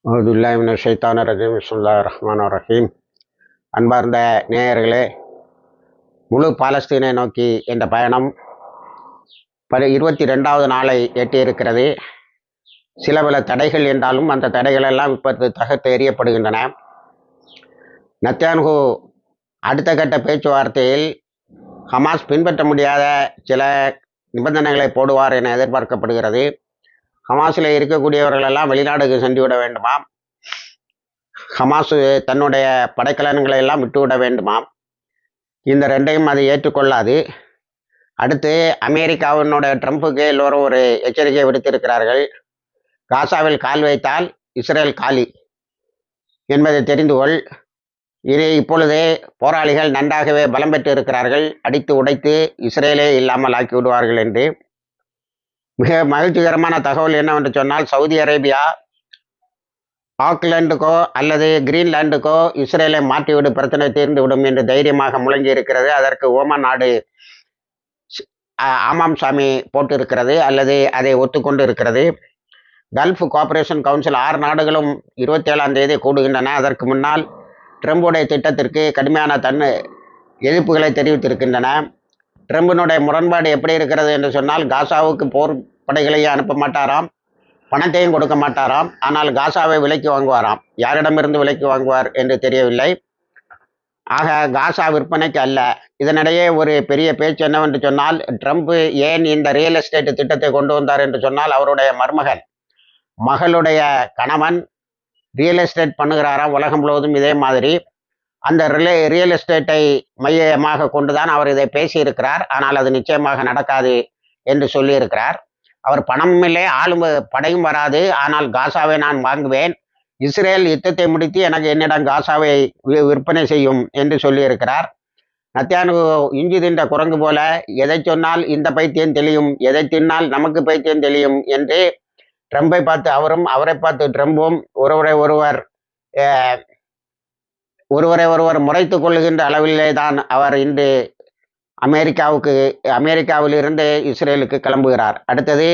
அவுதுல்லாஹிமினஷ்-ஷைத்தானிர்-ரஜீம். பிஸ்மில்லாஹிர்-ரஹ்மானிர்-ரஹீம். அன்பார்ந்த நேயர்களே, முழு பாலஸ்தீனை நோக்கி இந்த பயணம் 22வது நாளை எட்டியிருக்கிறது. சில பல தடைகள் என்றாலும் அந்த தடைகளெல்லாம் இப்போது தகர்த்து எறியப்படுகின்றன. நெத்தன்யாஹூ அடுத்த கட்ட பேச்சுவார்த்தையில் ஹமாஸ் பின்பற்ற முடியாத சில நிபந்தனைகளை போடுவார் என எதிர்பார்க்கப்படுகிறது. ஹமாஸில் இருக்கக்கூடியவர்களெல்லாம் வெளிநாடுக்கு சென்று விட வேண்டுமாம். ஹமாஸ் தன்னுடைய படைக்கலன்களை எல்லாம் விட்டுவிட வேண்டுமாம். இந்த ரெண்டையும் அது ஏற்றுக்கொள்ளாது. அடுத்து அமெரிக்காவினுடைய ட்ரம்புக்கு எல்லோரும் ஒரு எச்சரிக்கை விடுத்திருக்கிறார்கள். காசாவில் கால் வைத்தால் இஸ்ரேல் காலி என்பதை தெரிந்து கொள். இப்பொழுதே போராளிகள் நன்றாகவே பலம் பெற்று இருக்கிறார்கள். அடித்து உடைத்து இஸ்ரேலே இல்லாமல் ஆக்கி விடுவார்கள் என்று. மிக மகிழ்ச்சிகரமான தகவல் என்னவென்று சொன்னால், சவுதி அரேபியா ஆக்லாண்டுக்கோ அல்லது கிரீன்லாண்டுக்கோ இஸ்ரேலை மாற்றிவிடு, பிரச்சனை தீர்ந்துவிடும் என்று தைரியமாக முழங்கி இருக்கிறது. அதற்கு ஓமான் நாடு ஆமாம் சாமி போட்டு இருக்கிறது அல்லது அதை ஒத்துக்கொண்டு இருக்கிறது. கல்ஃப் கோஆபரேஷன் கவுன்சில் 6 நாடுகளும் 27ஆம் தேதி கூடுகின்றன. அதற்கு முன்னால் ட்ரம்புடைய திட்டத்திற்கு கடுமையான எதிர்ப்புகளை தெரிவித்திருக்கின்றன. ட்ரம்பினுடைய முரண்பாடு எப்படி இருக்கிறது என்று சொன்னால், காசாவுக்கு போர் படைகளையும் அனுப்ப மாட்டாராம், பணத்தையும் கொடுக்க மாட்டாராம். ஆனால் காசாவை விலைக்கு வாங்குவாராம். யாரிடமிருந்து விலைக்கு வாங்குவார் என்று தெரியவில்லை. ஆக காசா விற்பனைக்கு அல்ல. இதனிடையே ஒரு பெரிய பேச்சு என்னவென்று சொன்னால், ட்ரம்ப் ஏன் இந்த ரியல் எஸ்டேட் திட்டத்தை கொண்டு வந்தார் என்று சொன்னால், அவருடைய மகளுடைய கணவன் ரியல் எஸ்டேட் பண்ணுகிறாராம் உலகம் முழுவதும் இதே மாதிரி. அந்த ரியல் எஸ்டேட்டை மையமாக கொண்டுதான் அவர் இதை பேசியிருக்கிறார். ஆனால் அது நிச்சயமாக நடக்காது என்று சொல்லியிருக்கிறார். அவர் பணமும் இல்லை, ஆளும் படையும் வராது, ஆனால் காசாவை நான் வாங்குவேன், இஸ்ரேல் யுத்தத்தை முடித்து எனக்கு என்னிடம் காசாவை விற்பனை செய்யும் என்று சொல்லியிருக்கிறார். நெத்தன்யாஹூ இஞ்சி தின்ற குரங்கு போல எதை சொன்னால் இந்த பைத்தியம் தெளியும், எதை தின்னால் நமக்கு பைத்தியம் தெளியும் என்று ட்ரம்பை பார்த்து அவரும், அவரை பார்த்து ட்ரம்பும் ஒருவரை ஒருவர் முறைத்து கொள்ளுகின்ற அளவிலே தான் அவர் இன்று அமெரிக்காவிலிருந்து இஸ்ரேலுக்கு கிளம்புகிறார். அடுத்தது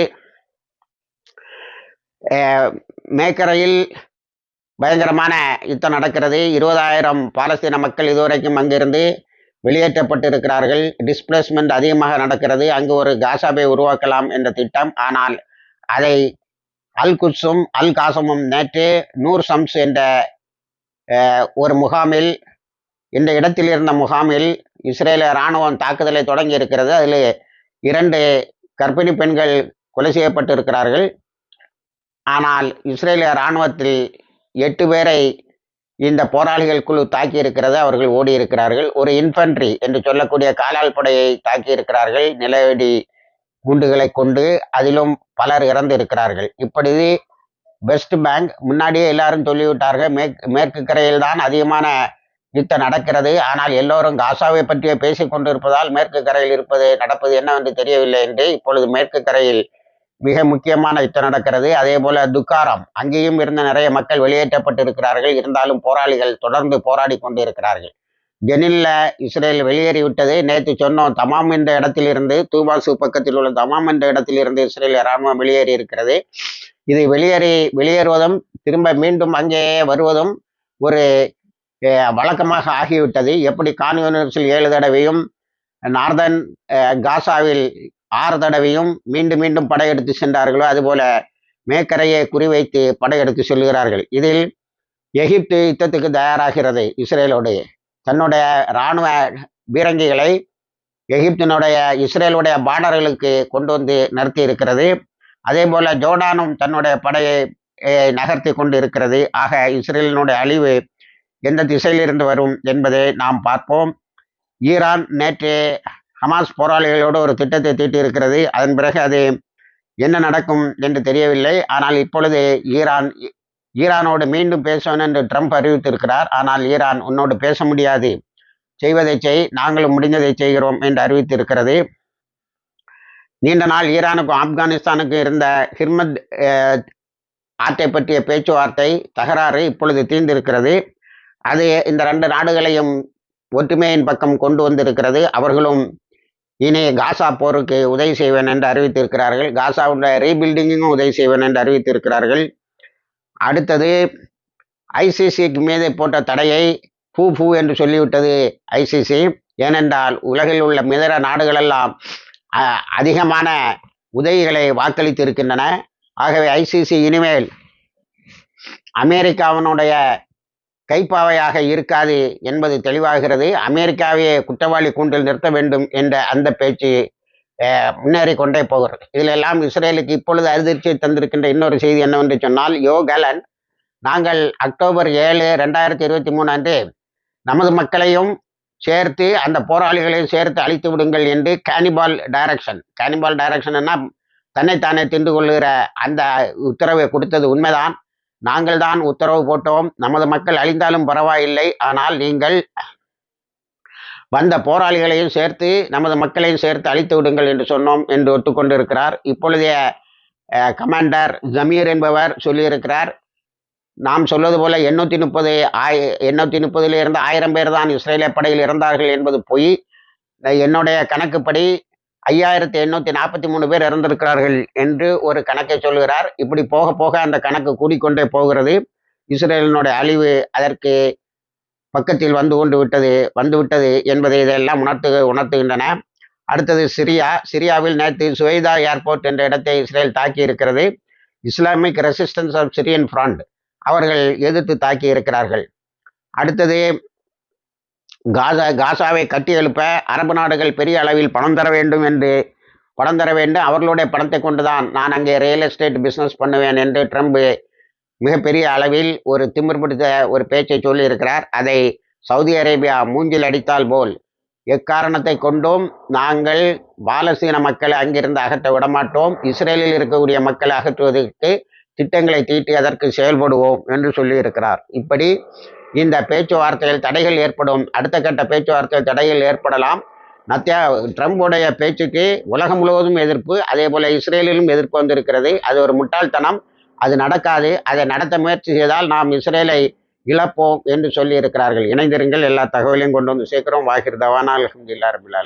மேக்கரையில் பயங்கரமான யுத்தம் நடக்கிறது. 20,000 பாலஸ்தீன மக்கள் இதுவரைக்கும் அங்கிருந்து வெளியேற்றப்பட்டிருக்கிறார்கள். டிஸ்பிளேஸ்மெண்ட் அதிகமாக நடக்கிறது. அங்கு ஒரு காசாவை உருவாக்கலாம் என்ற திட்டம். ஆனால் அதை அல் குட்ஸும் அல் காசமும் நேற்று நூர் ஷம்ஸ் என்ற ஒரு முகாமில், இந்த இடத்தில் இருந்த முகாமில் இஸ்ரேல இராணுவம் தாக்குதலை தொடங்கி இருக்கிறது. அதில் 2 கர்ப்பிணி பெண்கள் கொலை செய்யப்பட்டிருக்கிறார்கள். ஆனால் இஸ்ரேலிய இராணுவத்தில் 8 பேரை இந்த போராளிகள் குழு தாக்கி இருக்கிறது. அவர்கள் ஓடி இருக்கிறார்கள். ஒரு இன்ஃபன்ட்ரி என்று சொல்லக்கூடிய காலாள் படையை தாக்கி இருக்கிறார்கள் நிலவெடி குண்டுகளை கொண்டு. அதிலும் பலர் இறந்து இருக்கிறார்கள். இப்படி வெஸ்ட் பேங்க் முன்னாடியே எல்லாரும் சொல்லிவிட்டார்கள், மேற்கு கரையில் தான் அதிகமான யுத்தம் நடக்கிறது. ஆனால் எல்லோரும் காசாவை பற்றிய பேசிக் கொண்டிருப்பதால் மேற்கு கரையில் நடப்பது என்னவென்று தெரியவில்லை என்று. இப்பொழுது மேற்கு கரையில் மிக முக்கியமான யுத்தம் நடக்கிறது. அதே போல துக்காரம், அங்கேயும் இருந்த நிறைய மக்கள் வெளியேற்றப்பட்டிருக்கிறார்கள். இருந்தாலும் போராளிகள் தொடர்ந்து போராடி கொண்டு இருக்கிறார்கள். ஜெனின்ல இஸ்ரேல் வெளியேறிவிட்டது. நேற்று சொன்னோம், தமாம் என்ற இடத்திலிருந்து, தூபாசு பக்கத்தில் உள்ள தமாம் என்ற இடத்திலிருந்து இஸ்ரேல் இராணுவம் வெளியேறி இருக்கிறது. இது வெளியேறுவதும் திரும்ப மீண்டும் அங்கே வருவதும் ஒரு வழக்கமாக ஆகிவிட்டது. எப்படி கான்யூனிஸில் 7 தடவையும் நார்தன் காசாவில் 6 தடவையும் மீண்டும் படையெடுத்து சென்றார்களோ, அதுபோல மேக்கரையை குறிவைத்து படையெடுத்து செல்கிறார்கள். இதில் எகிப்து யுத்தத்துக்கு தயாராகிறது. இஸ்ரேலோடு தன்னுடைய இராணுவ பீரங்கிகளை இஸ்ரேலுடைய பார்டர்களுக்கு கொண்டு வந்து நிறுத்தி இருக்கிறது. அதே போல ஜோர்டானும் தன்னுடைய படையை நகர்த்தி கொண்டு இருக்கிறது. ஆக இஸ்ரேலினுடைய அழிவு எந்த திசையிலிருந்து வரும் என்பதை நாம் பார்ப்போம். ஈரான் நேற்று ஹமாஸ் போராளிகளோடு ஒரு திட்டத்தை தீட்டியிருக்கிறது. அதன் பிறகு அது என்ன நடக்கும் என்று தெரியவில்லை. ஆனால் இப்பொழுது ஈரானோடு மீண்டும் பேசுவேன் என்று ட்ரம்ப் அறிவித்திருக்கிறார். ஆனால் ஈரான் உன்னோடு பேச முடியாது, செய்வதை செய், நாங்களும் முடிந்ததை செய்கிறோம் என்று அறிவித்திருக்கிறது. நீண்ட நாள் ஈரானுக்கும் ஆப்கானிஸ்தானுக்கும் இருந்த ஹிர்மத் ஆற்றை பற்றிய பேச்சுவார்த்தை தகராறு இப்பொழுது தீர்ந்திருக்கிறது. அது இந்த 2 நாடுகளையும் ஒற்றுமையின் பக்கம் கொண்டு வந்திருக்கிறது. அவர்களும் இனி காசா போருக்கு உதவி செய்வேன் என்று அறிவித்திருக்கிறார்கள். காசாவுடைய ரீபில்டிங்கும் உதவி செய்வேன் என்று அறிவித்திருக்கிறார்கள். அடுத்தது ஐசிசிக்கு மீது போட்ட தடையை பூ என்று சொல்லிவிட்டது ஐசிசி. ஏனென்றால் உலகில் உள்ள மிதர நாடுகளெல்லாம் அதிகமான உதவிகளை வாக்களித்து இருக்கின்றன. ஆகவே ஐசிசி இனிமேல் அமெரிக்காவினுடைய கைப்பாவையாக இருக்காது என்பது தெளிவாகிறது. அமெரிக்காவையே குற்றவாளி கூண்டில் நிறுத்த வேண்டும் என்ற அந்த பேச்சு முன்னேறி கொண்டே போகிறது. இதிலெல்லாம் இஸ்ரேலுக்கு இப்பொழுது அதிர்ச்சியை தந்திருக்கின்ற இன்னொரு செய்தி என்னவென்று சொன்னால், யோ கேலன், நாங்கள் அக்டோபர் 7, 2023 அன்று நமது மக்களையும் சேர்த்து அந்த போராளிகளையும் சேர்த்து அழித்து விடுங்கள் என்று கேனிபால் டைரக்ஷன்னா தன்னைத்தானே தின்று கொள்ளுகிற அந்த உத்தரவை கொடுத்தது உண்மைதான். நாங்கள் தான் உத்தரவு போட்டோம், நமது மக்கள் அழிந்தாலும் பரவாயில்லை, ஆனால் நீங்கள் வந்த போராளிகளையும் சேர்த்து நமது மக்களையும் சேர்த்து அழித்து விடுங்கள் என்று சொன்னோம் என்று ஒத்துக்கொண்டிருக்கிறார். இப்பொழுதைய கமாண்டர் ஜமீர் என்பவர் சொல்லியிருக்கிறார், நாம் சொல்வது போல 830 இருந்து 1000 பேர் தான் இஸ்ரேலிய படையில் இறந்தார்கள் என்பது பொய். என்னுடைய கணக்குப்படி 5843 பேர் இறந்திருக்கிறார்கள் என்று ஒரு கணக்கை சொல்கிறார். இப்படி போக போக அந்த கணக்கு கூடிக்கொண்டே போகிறது. இஸ்ரேலினுடைய அழிவு அதற்கு பக்கத்தில் வந்துவிட்டது என்பதை இதெல்லாம் உணர்த்துகின்றன. அடுத்தது சிரியாவில் நேற்று சுவைதா ஏர்போர்ட் என்ற இடத்தை இஸ்ரேல் தாக்கி இருக்கிறது. Islamic resistance of Syrian front அவர்கள் எதிர்த்து தாக்கி இருக்கிறார்கள். அடுத்தது காசாவை கட்டி எழுப்ப அரபு நாடுகள் பெரிய அளவில் பணம் தர வேண்டும், அவர்களுடைய பணத்தை கொண்டுதான் நான் அங்கே ரியல் எஸ்டேட் பிஸ்னஸ் பண்ணுவேன் என்று ட்ரம்ப் மிகப்பெரிய அளவில் ஒரு திமிர் பிடித்த ஒரு பேச்சை சொல்லியிருக்கிறார். அதை சவுதி அரேபியா மூஞ்சில் அடித்தால் போல், எக்காரணத்தை கொண்டும் நாங்கள் பாலஸ்தீன மக்களை அங்கிருந்து அகற்ற விடமாட்டோம், இஸ்ரேலில் இருக்கக்கூடிய மக்களை அகற்றுவதற்கு திட்டங்களை தீட்டி அதற்கு செயல்படுவோம் என்று சொல்லியிருக்கிறார். இப்படி இந்த பேச்சுவார்த்தையில் தடைகள் ஏற்படும், அடுத்த கட்ட பேச்சுவார்த்தையில் தடைகள் ஏற்படலாம். ட்ரம்புடைய பேச்சுக்கு உலகம் முழுவதும் எதிர்ப்பு, அதே போல இஸ்ரேலிலும் எதிர்ப்பு வந்திருக்கிறது. அது ஒரு முட்டாள்தனம், அது நடக்காது. அதை நடத்த முயற்சி செய்தால் நாம் இஸ்ரேலை இழப்போம் என்று சொல்லியிருக்கிறார்கள். இணைந்திருங்கள், எல்லா தகவலையும் கொண்டு வந்து சேர்க்கிறோம். வாஹிர் தவானா அல்ஹம்துலில்லாஹி ரப்பில் ஆலமீன்.